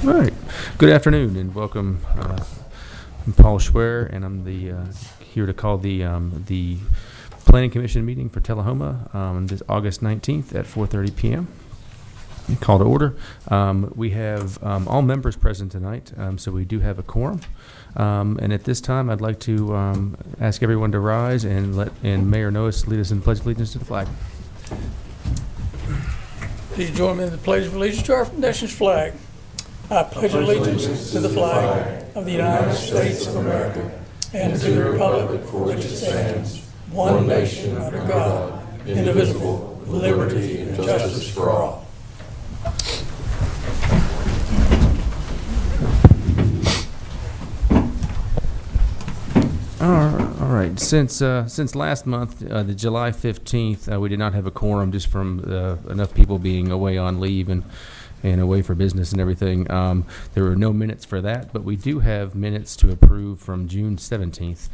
All right. Good afternoon and welcome. I'm Paul Schwer, and I'm here to call the Planning Commission meeting for Tullahoma this August 19th at 4:30 p.m. Call to order. We have all members present tonight, so we do have a quorum. And at this time, I'd like to ask everyone to rise and Mayor Noes lead us in the Pledge of Allegiance to the flag. Please join me in the Pledge of Allegiance to our nation's flag. I pledge allegiance to the flag of the United States of America and to the republic for which it stands, one nation under God, indivisible, with liberty and justice for all. All right. Since last month, the July 15th, we did not have a quorum just from enough people being away on leave and away for business and everything. There were no minutes for that, but we do have minutes to approve from June 17th.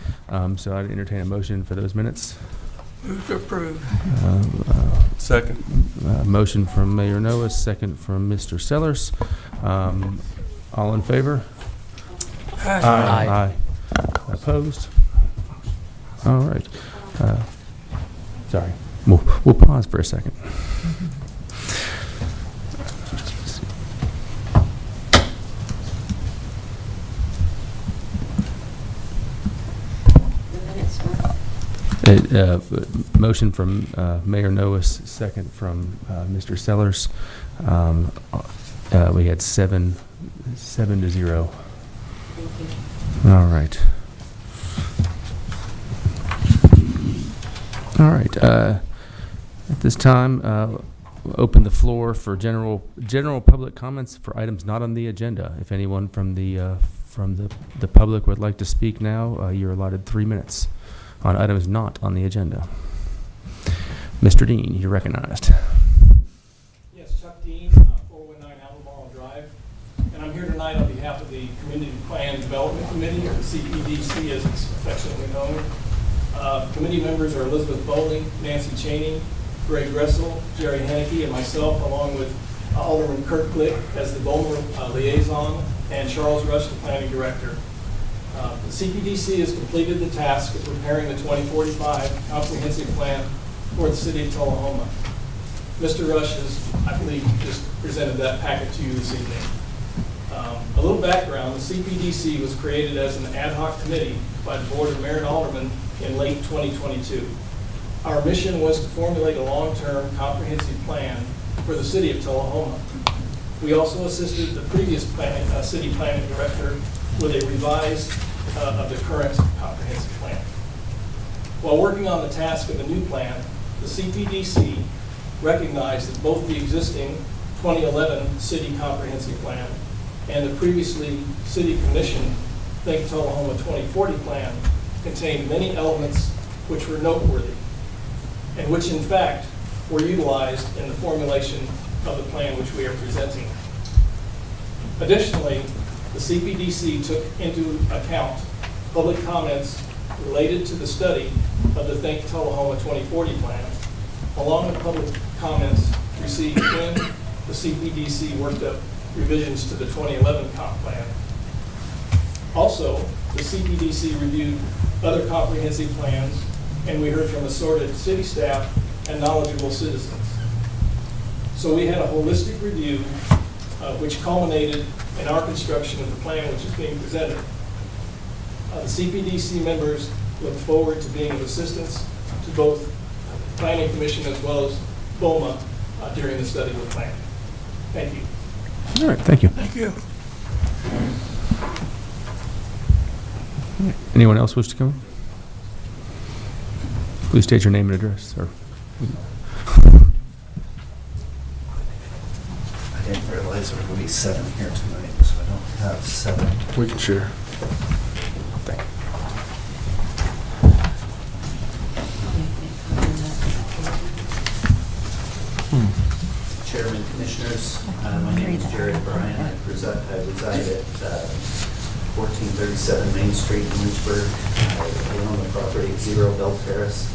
So I'd entertain a motion for those minutes. Move to approve. Second. Motion from Mayor Noes, second from Mr. Sellers. All in favor? Aye. Aye. Opposed? All right. Sorry. We'll pause for a second. Motion from Mayor Noes, second from Mr. Sellers. We had 7 to 0. All right. All right. At this time, we'll open the floor for general public comments for items not on the agenda. If anyone from the public would like to speak now, you're allotted 3 minutes on items not on the agenda. Mr. Dean, you're recognized. Yes, Chuck Dean, 419 Albemarle Drive. And I'm here tonight on behalf of the Community Plan Development Committee, or the CPDC as it's affectionately known. Committee members are Elizabeth Bowling, Nancy Cheney, Greg Gressel, Jerry Henneke, and myself, along with Alderman Kirk Glick as the Bowler liaison, and Charles Rush, the planning director. The CPDC has completed the task of preparing the 2045 comprehensive plan for the city of Tullahoma. Mr. Rush has, I believe, just presented that packet to you this evening. A little background, the CPDC was created as an ad hoc committee by the Board of Mayor and Aldermen in late 2022. Our mission was to formulate a long-term comprehensive plan for the city of Tullahoma. We also assisted the previous city planning director with a revised of the current comprehensive plan. While working on the task of the new plan, the CPDC recognized that both the existing 2011 city comprehensive plan and the previously city commission Think Tullahoma 2040 plan contained many elements which were noteworthy and which in fact were utilized in the formulation of the plan which we are presenting. Additionally, the CPDC took into account public comments related to the study of the Think Tullahoma 2040 plan, along with public comments received when the CPDC worked up revisions to the 2011 comp plan. Also, the CPDC reviewed other comprehensive plans, and we heard from assorted city staff and knowledgeable citizens. So we had a holistic review which culminated in our construction of the plan which is being presented. The CPDC members look forward to being of assistance to both the Planning Commission as well as BOMA during the study of the plan. Thank you. All right. Thank you. Thank you. Anyone else wish to come? Please state your name and address, sir. I didn't realize there were going to be 7 here tonight, so I don't have 7. We can share. Thank you. Chairman, Commissioners, my name is Jared Bryan. I reside at 1437 Main Street in Lynchburg. I own the property at 0 Bell Terrace,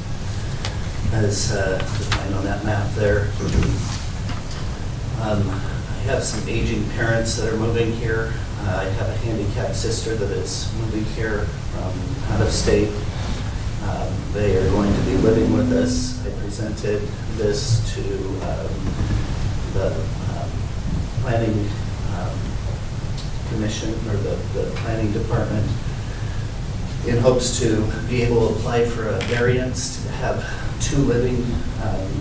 as defined on that map there. I have have some aging parents that are moving here. I have a handicapped sister that is moving here from out of state. They are going to be living with us. I presented this to the planning commission, or the planning department, in hopes to be able to apply for a variance to have 2 living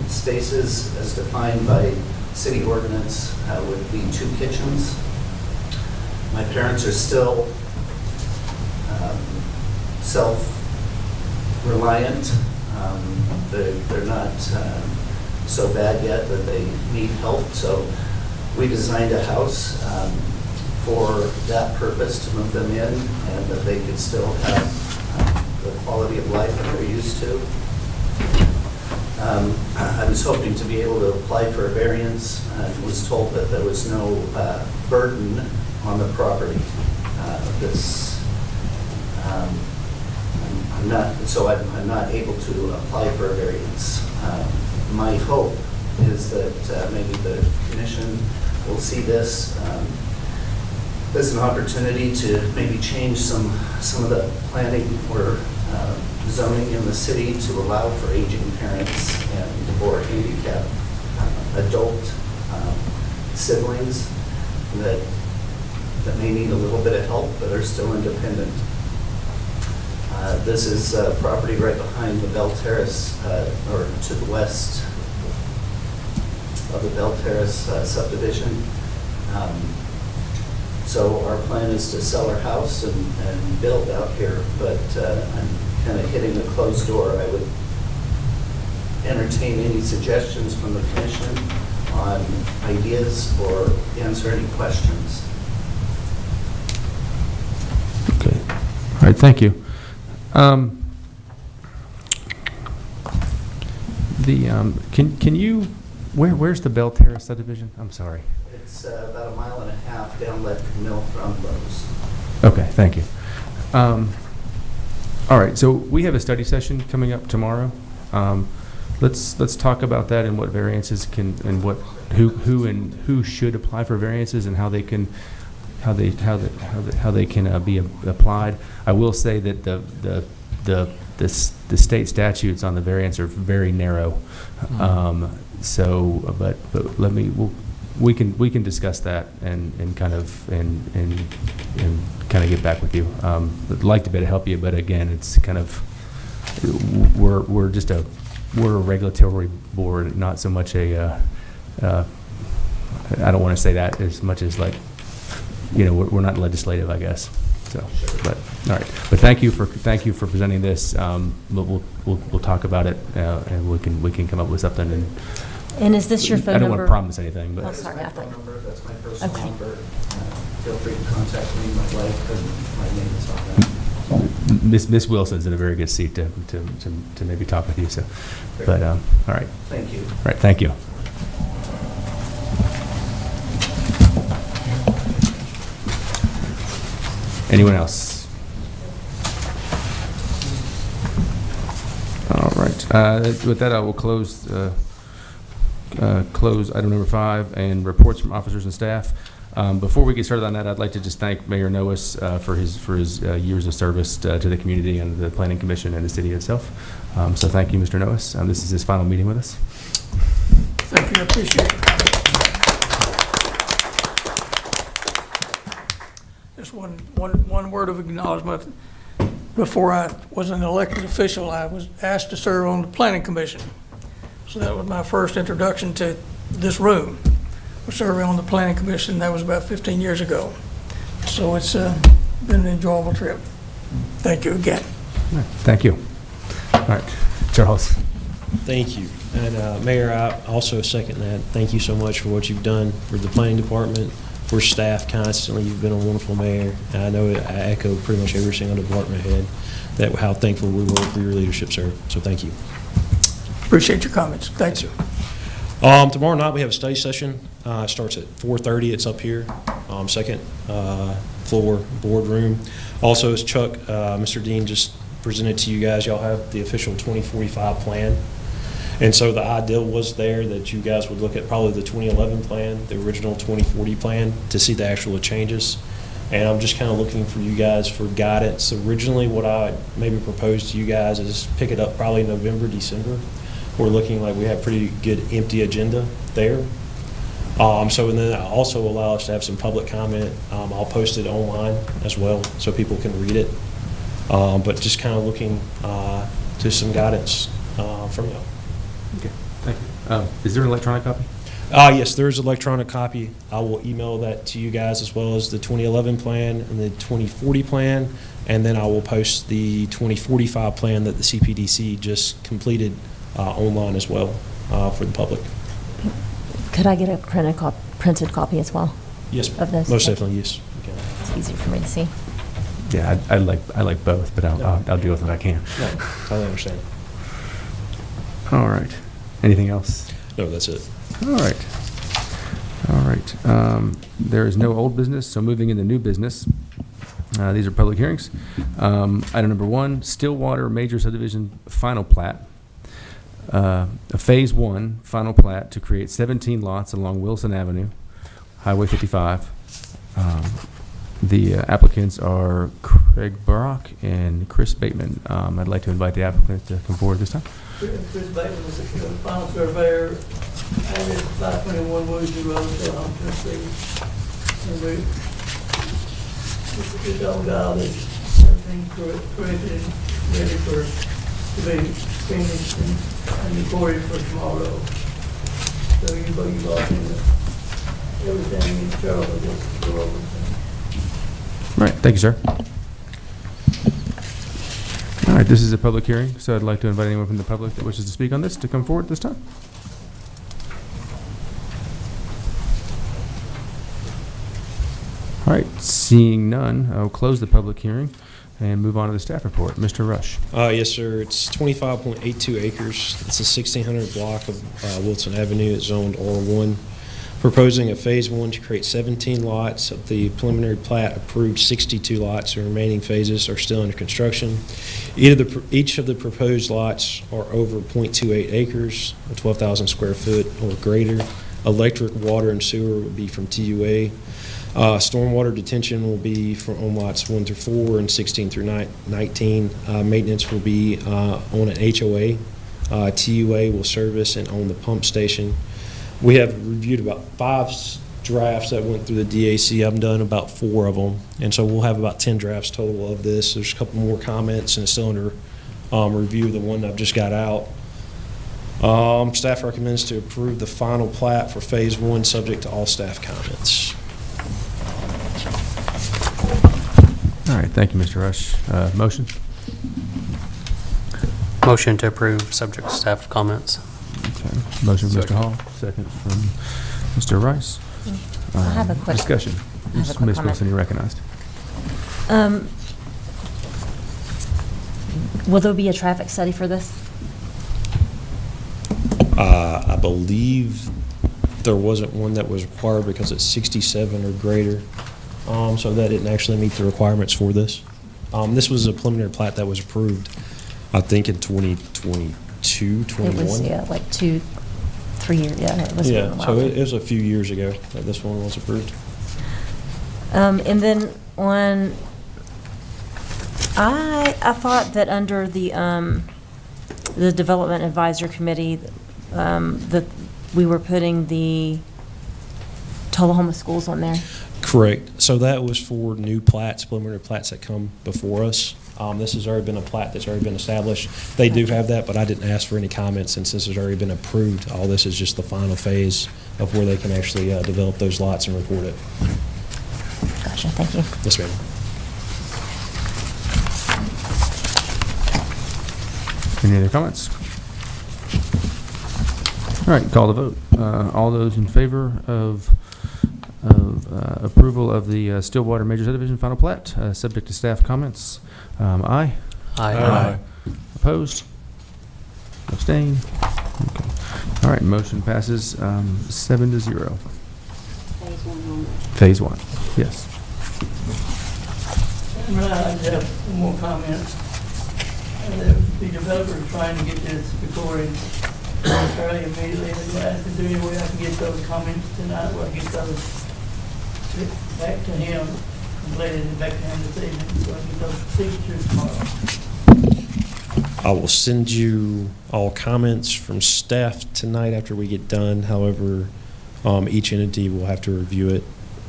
spaces as defined by city ordinance, would be 2 kitchens. My parents are still self-reliant. They're not so bad yet that they need help, so we designed a house for that purpose, to move them in, and that they could still have the quality of life that they're used to. I was hoping to be able to apply for a variance, and was told that there was no burden on the property. I'm not able to apply for a variance. My hope is that maybe the commission will see this as an opportunity to maybe change some of the planning or zoning in the city to allow for aging parents or handicapped adult siblings that may need a little bit of help but are still independent. This is property right behind the Bell Terrace, or to the west of the Bell Terrace subdivision. So our plan is to sell our house and build out here, but I'm kind of hitting a closed door. I would entertain any suggestions from the commission on ideas or answer any questions. Okay. All right, thank you. Can you, where's the Bell Terrace subdivision? I'm sorry. It's about a 1.5 miles down Leadford Mill from Lowe's. Okay, thank you. All right, so we have a study session coming up tomorrow. Let's talk about that and what variances can, and what who should apply for variances, and how they can be applied. I will say that the state statutes on the variance are very narrow. But we can discuss that and kind of get back with you. I'd like to be able to help you, but again, it's kind of, we're a regulatory board, not so much a I don't want to say that as much as, like, we're not legislative, I guess. So, but all right. But thank you for presenting this. We'll talk about it, and we can come up with something. And is this your phone I number? don't want to promise anything, but Oh, sorry, I That's my thought. phone number. That's my personal Okay. number. Feel free to contact me. My wife and my name is on that. Miss Wilson's in a very good seat to maybe talk with you. So, but all right. Thank you. All right. Thank you. Anyone else? All right. With that, I will close item number 5 and reports from officers and staff. Before we get started on that, I'd like to just thank Mayor Noes for his years of service to the community and the Planning Commission and the city itself. So thank you, Mr. Noes. This is his final meeting with us. Thank you, I appreciate it. Just one word of acknowledgement. Before I was an elected official, I was asked to serve on the Planning Commission. So that was my first introduction to this room. Was serving on the Planning Commission. That was about 15 years ago. So it's been an enjoyable trip. Thank you again. Thank you. All right, Charles. Thank you. And Mayor, I also second that. Thank you so much for what you've done for the planning department, for staff constantly. You've been a wonderful mayor. And I know I echo pretty much every single department head that how thankful we were for your leadership, sir. So thank you. Appreciate your comments. Thank you. Tomorrow night we have a study session. It starts at 4:30. It's up here, second floor boardroom. Also, as Mr. Dean just presented to you guys, y'all have the official 2045 plan. And so the ideal was there that you guys would look at probably the 2011 plan, the original 2040 plan, to see the actual changes. And I'm just kind of looking for you guys for guidance. Originally, what I maybe proposed to you guys is pick it up probably November, December. We're looking like we have pretty good empty agenda there. So, and then also allow us to have some public comment. I'll post it online as well so people can read it. But just kind of looking to some guidance from you. Okay, thank you. Is there an electronic copy? Yes, there is an electronic copy. I will email that to you guys, as well as the 2011 plan and the 2040 plan, and then I will post the 2045 plan that the CPDC just completed online as well for the public. Could I get a printed copy as well? Yes, Of those? most definitely, yes. Okay. It's easier for me to see. Yeah, I like both, but I'll deal with what I can. No, totally understand. All right. Anything else? No, that's it. All right. All right. There is no old business, so moving into new business. These are public hearings. Item number 1, Stillwater Major Subdivision Final Plat. A Phase 1 Final Plat to create 17 lots along Wilson Avenue, Highway 55. The applicants are Craig Brock and Chris Bateman. I'd like to invite the applicants to come forward this time. Chris Bateman was the final surveyor, and it's 521 Woodsy Road, Tullahoma, Tennessee. And we, this old guy that's everything corrected and ready for, to be finished and recorded for tomorrow. So you've all seen everything in Charles will just go over. Right, thank you, sir. All right, this is a public hearing, so I'd like to invite anyone from the public that wishes to speak on this to come forward this time. All right, seeing none, I'll close the public hearing and move on to the staff report. Mr. Rush. Yes, sir. It's 25.82 acres. It's a 1,600 block of Wilson Avenue. It's zoned R1. Proposing a Phase 1 to create 17 lots. Of the preliminary plat approved 62 lots. The remaining phases are still under construction. Each of the proposed lots are over 0.28 acres, or 12,000 square foot or greater. Electric, water, and sewer would be from TUA. Stormwater detention will be on lots 1 through 4 and 16 through 19. Maintenance will be on an HOA. TUA will service and own the pump station. We have reviewed about 5 drafts that went through the DAC. I've done about 4 of them, and so we'll have about 10 drafts total of this. There's a couple more comments, and it's still under review, the one I've just got out. Staff recommends to approve the final plat for Phase 1, subject to all staff comments. All right, thank you, Mr. Rush. Motion? Motion to approve, subject to staff comments. Okay. Motion from Mr. Hall, second from Mr. Rice. I have a quick Discussion. I have a quick Ms. comment. Wilson, you're recognized. Will there be a traffic study for this? I believe there wasn't one that was required because it's 67 or greater, so that didn't actually meet the requirements for this. This was a preliminary plat that was approved, I think, in 2022, 21. It was, yeah, like 2-3 years, yeah. It was a Yeah, while so ago. it was a few years ago that this one was approved. And then on, I thought that under the Development Advisor Committee, that we were putting the Tullahoma schools on there. Correct. So that was for new plats, preliminary plats that come before us. This has already been a plat that's already been established. They do have that, but I didn't ask for any comments since this has already been approved. All this is just the final phase of where they can actually develop those lots and record it. Gotcha, thank you. Yes, ma'am. Any other comments? All right, call the vote. All those in favor of approval of the Stillwater Major Subdivision Final Plat, subject to staff comments, aye. Aye. Opposed? Abstain? Okay. All right, motion passes 7-0. Phase 1, yes. And I just have one more comment. The developer is trying to get this recorded fairly immediately. And is there any way I can get those comments tonight, or get those back to him, completed and back to him this evening, so I can get those signatures tomorrow? I will send you all comments from staff tonight after we get done. However, each entity will have to review it,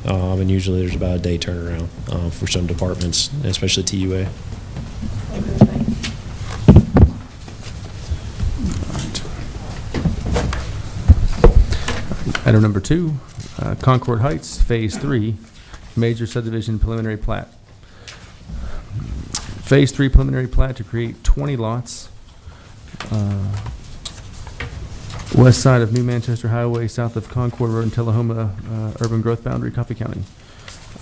and usually there's about a day turnaround for some departments, especially TUA. Okay, thank you. Item number 2, Concord Heights, Phase 3, Major Subdivision Preliminary Plat. Phase 3 preliminary plat to create 20 lots, west side of New Manchester Highway, south of Concord Road in Tullahoma, urban growth boundary, Coffee County.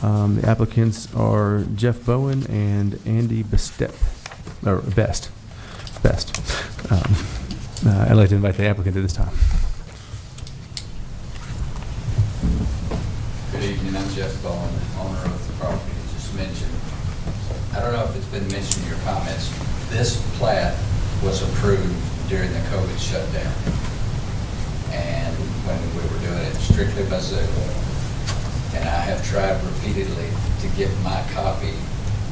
The applicants are Jeff Bowen and Andy Best. I'd like to invite the applicant at this time. Good evening, I'm Jeff Bowen, owner of the property just mentioned. I don't know if it's been mentioned in your comments, this plat was approved during the COVID shutdown. And when we were doing it strictly by Zoom. And I have tried repeatedly to get my copy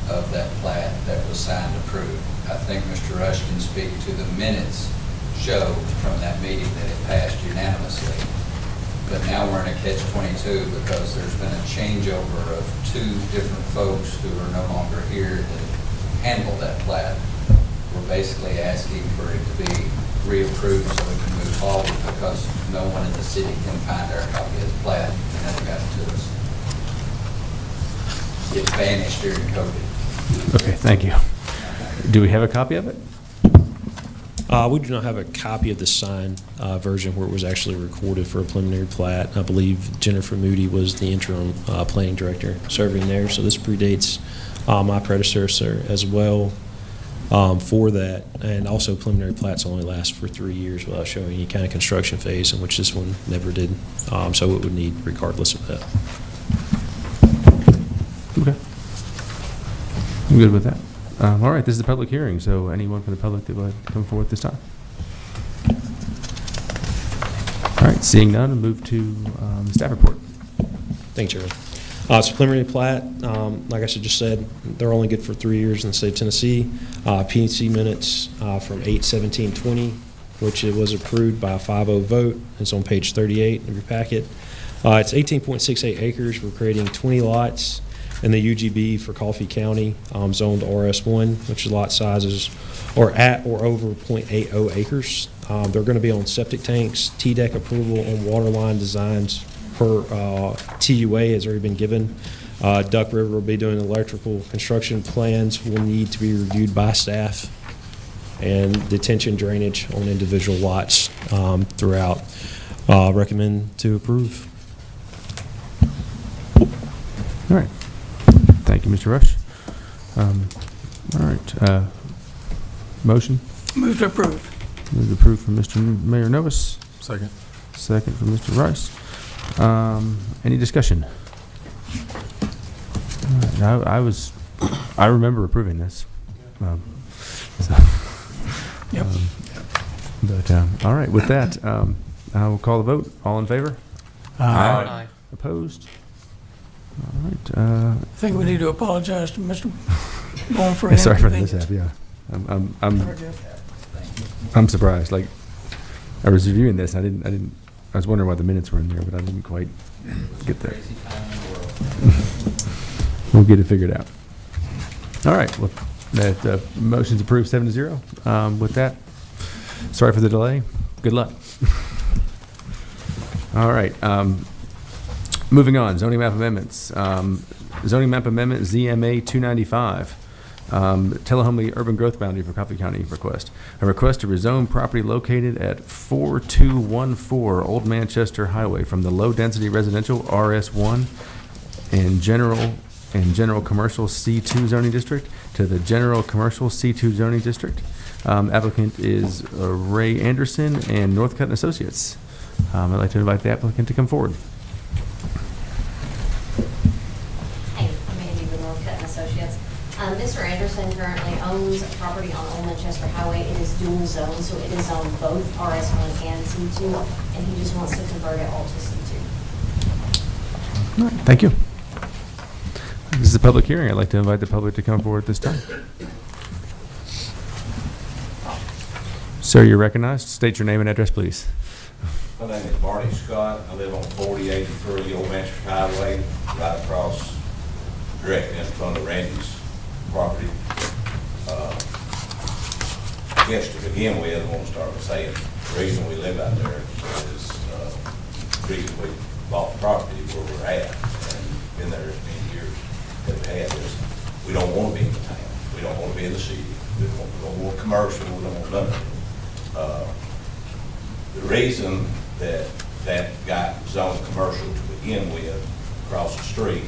of that plat that was signed approved. I think Mr. Rush can speak to the minutes show from that meeting that it passed unanimously. But now we're in a catch-22 because there's been a changeover of 2 different folks who are no longer here to handle that plat. We're basically asking for it to be reapproved so we can move forward because no one in the city can find our copy of the plat and never got it to us. It vanished during COVID. Okay, thank you. Do we have a copy of it? We do not have a copy of the signed version where it was actually recorded for a preliminary plat. I believe Jennifer Moody was the interim planning director serving there, so this predates my predecessor as well for that. And also preliminary plats only last for 3 years without showing any kind of construction phase, in which this one never did. So it would need regardless of that. Okay. I'm good with that. All right, this is a public hearing, so anyone from the public that would come forward this time? All right, seeing none, we'll move to the staff report. Thanks, Chairman. It's a preliminary plat. Like I just said, they're only good for 3 years in the state of Tennessee. PNC minutes from 8/17/20, which it was approved by a 5-0 vote. It's on page 38 of your packet. It's 18.68 acres. We're creating 20 lots in the UGB for Coffee County, zoned RS1, which is lot sizes are at or over 0.80 acres. They're going to be on septic tanks, T-deck approval on water line designs per TUA has already been given. Duck River will be doing electrical construction plans will need to be reviewed by staff, and detention drainage on individual lots throughout. Recommend to approve. All right. Thank you, Mr. Rush. All right. Motion? Move to approve. Move to approve from Mr. Mayor Novus. Second. Second from Mr. Rice. Any discussion? All right, I remember approving this. So, Yep. all right, with that, I will call the vote. All in favor? Aye. Opposed? All right. I think we need to apologize to Mr. Bowen for any Sorry for the inconvenience. mishap. Yeah, I'm surprised. Like, I was reviewing this. I was wondering why the minutes were in there, but I didn't quite get there. We'll get it figured out. All right. Well, that motion's approved 7-0. With that, sorry for the delay. Good luck. All right. Moving on, zoning map amendments. Zoning map amendment ZMA 295. Tullahoma urban growth boundary for Coffee County request. A request to rezone property located at 4214 Old Manchester Highway from the low-density residential RS1 and general commercial C2 zoning district to the general commercial C2 zoning district. Applicant is Ray Anderson and Northcutt and Associates. I'd like to invite the applicant to come forward. Hey, I'm Andy with Northcutt and Associates. Mr. Anderson currently owns a property on Old Manchester Highway. It is dual zone, so it is on both RS1 and C2, and he just wants to convert it all to C2. All right, thank you. This is a public hearing. I'd like to invite the public to come forward at this time. Sir, you're recognized. State your name and address, please. My name is Barney Scott. I live on 4083 Old Manchester Highway, right across, directly in front of Randy's property. I guess to begin with, I want to start by saying the reason we live out there is the reason we bought the property where we're at and been there as many years that we have is we don't want to be in the town. We don't want to be in the city. We don't want commercial. We don't want none of it. The reason that got zoned commercial to begin with across the street,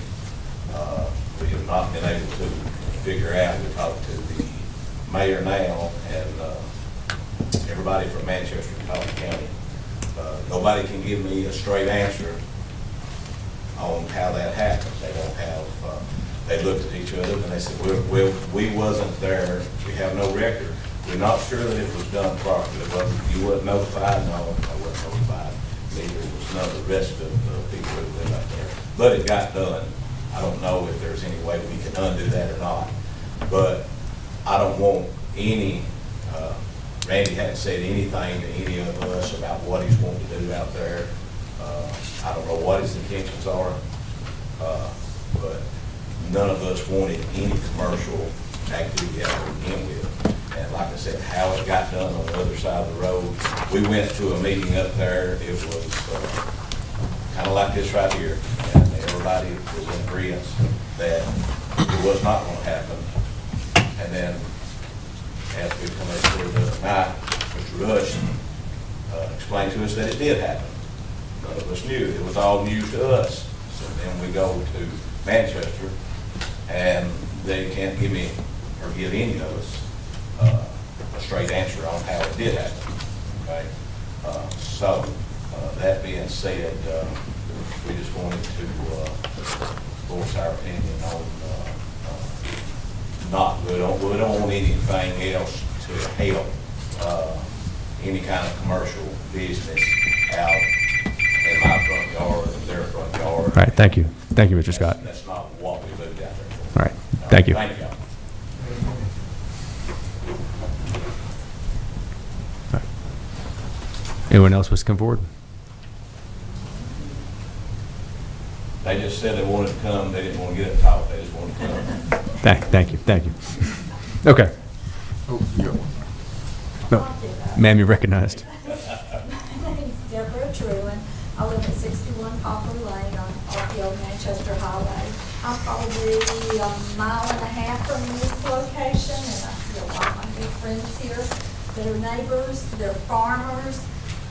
we have not been able to figure out. We talked to the mayor now and everybody from Manchester and Tullahoma County. Nobody can give me a straight answer on how that happened. They don't have, they looked at each other and they said, we wasn't there. We have no record. We're not sure that it was done properly. You weren't notified? No, I wasn't notified. Neither was none of the rest of the people who live out there. But it got done. I don't know if there's any way we can undo that or not. But I don't want any, Randy hadn't said anything to any of us about what he's wanting to do out there. I don't know what his intentions are, but none of us wanted any commercial activity out to begin with. And like I said, how it got done on the other side of the road, we went to a meeting up there. It was kind of like this right here, and everybody was in agreement that it was not going to happen. And then as we come up through the night, Mr. Rush explained to us that it did happen. None of us knew. It was all news to us. So then we go to Manchester, and they can't give me or give any of us a straight answer on how it did happen. Okay, so that being said, we just wanted to voice our opinion on we don't want anything else to help any kind of commercial business out in my front yard or their front yard. All right, thank you. Thank you, Mr. Scott. That's not what we moved out there for. All right, thank you. Thank y'all. Anyone else wish to come forward? They just said they wanted to come. They didn't want to get up and talk. They just wanted to come. Thank you. Okay. No, ma'am, you're recognized. My name's Deborah Truin. I live at 61 Poplar Lane off the Old Manchester Highway. I'm probably a mile and a half from this location, and I see a lot of my good friends here that are neighbors, they're farmers.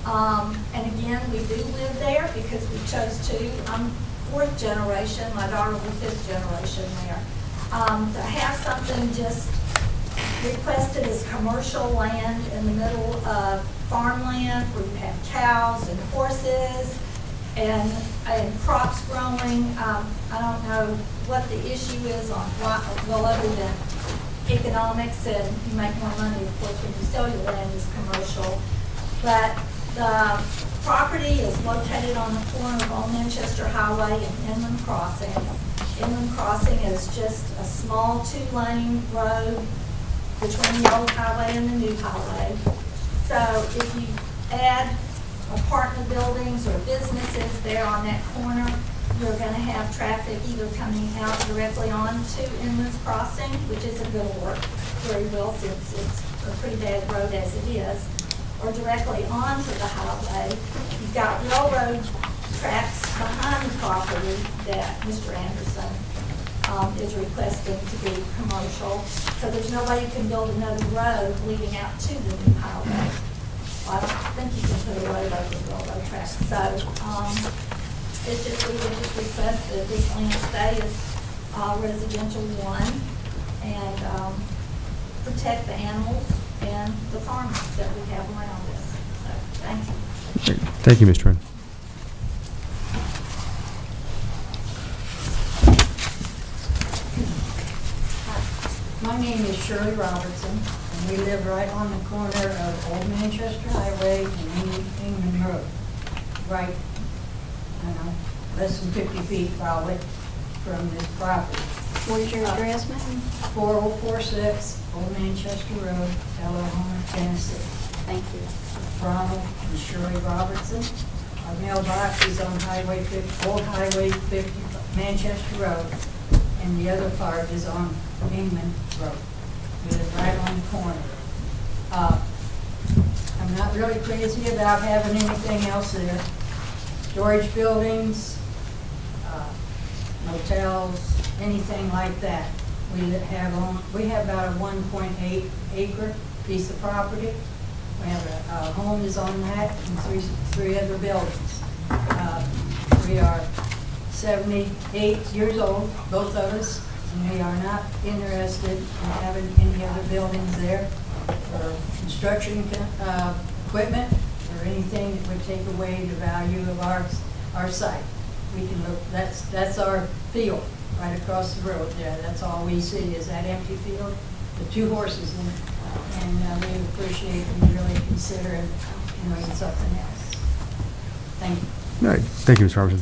And again, we do live there because we chose to. I'm fourth generation, my daughter was fifth generation there. To have something just requested as commercial land in the middle of farmland where you have cows and horses and crops growing. I don't know what the issue is on what, well, other than economics, and you make more money, of course, when you sell your land as commercial. But the property is located on the corner of Old Manchester Highway and Inland Crossing. Inland Crossing is just a small two-lane road between the old highway and the new highway. So if you add apartment buildings or businesses there on that corner, you're going to have traffic either coming out directly onto Inland Crossing, which isn't going to work very well since it's a pretty bad road as it is, or directly onto the highway. You've got railroad tracks behind the property that Mr. Anderson is requesting to be commercial. So there's no way you can build another road leading out to the new highway. Well, I don't think you can put a road over the railroad tracks. So it's just, we would just request that this land stay as residential one and protect the animals and the farmers that we have around us. So, thank you. Thank you, Ms. Trin. My name is Shirley Robertson, and we live right on the corner of Old Manchester Highway and England Road. Right, I don't know, less than 50 feet probably from this property. Where's your address, ma'am? 4046 Old Manchester Road, Tullahoma, Tennessee. Thank you. Ronald and Shirley Robertson. Our mailbox is on Highway 50, Old Highway 50, Manchester Road, and the other part is on England Road. We live right on the corner. I'm not really crazy about having anything else there. Storage buildings, motels, anything like that. We have about a 1.8 acre piece of property. We have a home is on that and three other buildings. We are 78 years old, both of us, and we are not interested in having any other buildings there or construction equipment or anything that would take away the value of our site. We can look, that's our field right across the road there. That's all we see is that empty field, the two horses in it. And we appreciate you really considering doing something else. Thank you. All right, thank you, Ms. Robertson.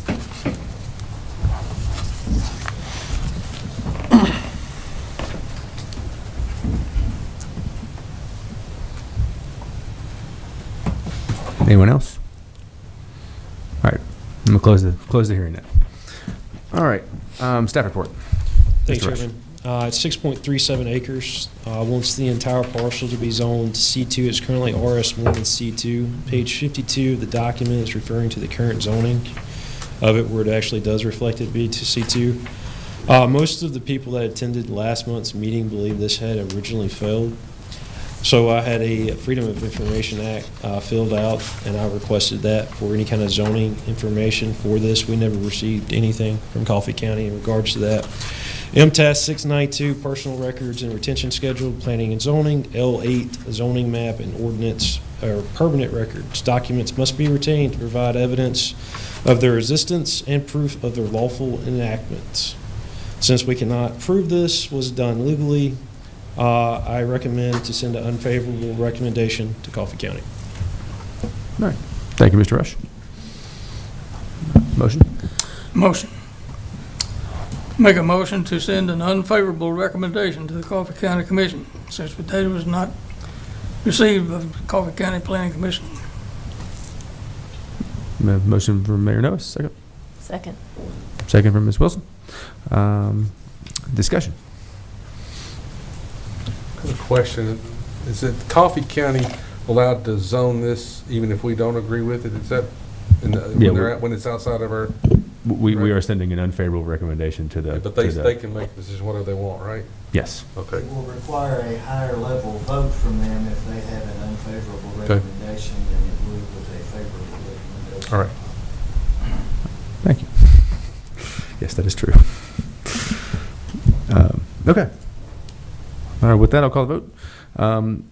Anyone else? All right, I'm gonna close the hearing now. All right, staff report. Thanks, Mr. Rush. Chairman. It's 6.37 acres. Wants the entire parcel to be zoned C2. It's currently RS1 and C2. Page 52 of the document is referring to the current zoning of it, where it actually does reflect it be to C2. Most of the people that attended last month's meeting believe this had originally failed. So I had a Freedom of Information Act filled out, and I requested that for any kind of zoning information for this. We never received anything from Coffee County in regards to that. MTAS 692, personal records and retention schedule, planning and zoning, L8, zoning map and ordinance, or permanent records. Documents must be retained to provide evidence of their existence and proof of their lawful enactments. Since we cannot prove this was done legally, I recommend to send an unfavorable recommendation to Coffee County. All right, thank you, Mr. Rush. Motion? Motion. Make a motion to send an unfavorable recommendation to the Coffee County Commission since the data was not received by the Coffee County Planning Commission. Motion from Mayor Noah, second. Second. Second from Ms. Wilson. Discussion. I have a question. Is it Coffee County allowed to zone this even if we don't agree with it? Is that when it's outside of our? We are sending an unfavorable recommendation to the. But they can make the decision whatever they want, right? Yes. Okay. It will require a higher level vote from them if they have an unfavorable recommendation than it would with a favorable recommendation. All right. Thank you. Yes, that is true. Okay. All right, with that, I'll call the vote.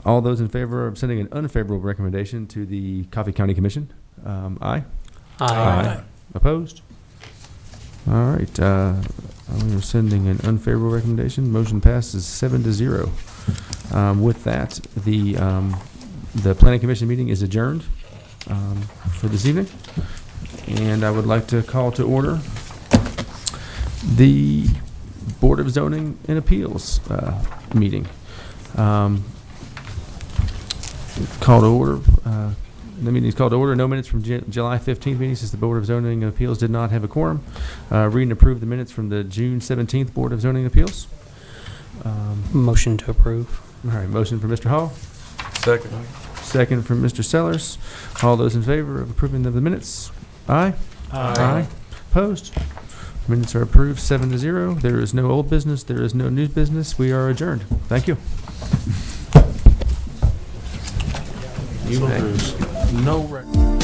All those in favor of sending an unfavorable recommendation to the Coffee County Commission, aye? Aye. Opposed? All right, we are sending an unfavorable recommendation. Motion passes 7-0. With that, the Planning Commission meeting is adjourned for this evening. And I would like to call to order the Board of Zoning and Appeals meeting. Call to order. The meeting is called to order. No minutes from July 15th meeting since the Board of Zoning and Appeals did not have a quorum. Read and approve the minutes from the June 17th Board of Zoning and Appeals. Motion to approve. All right, motion from Mr. Hall. Second. Second from Mr. Sellers. All those in favor of approving of the minutes? Aye? Aye. Opposed? Minutes are approved 7-0. There is no old business. There is no new business. We are adjourned. Thank you. No record.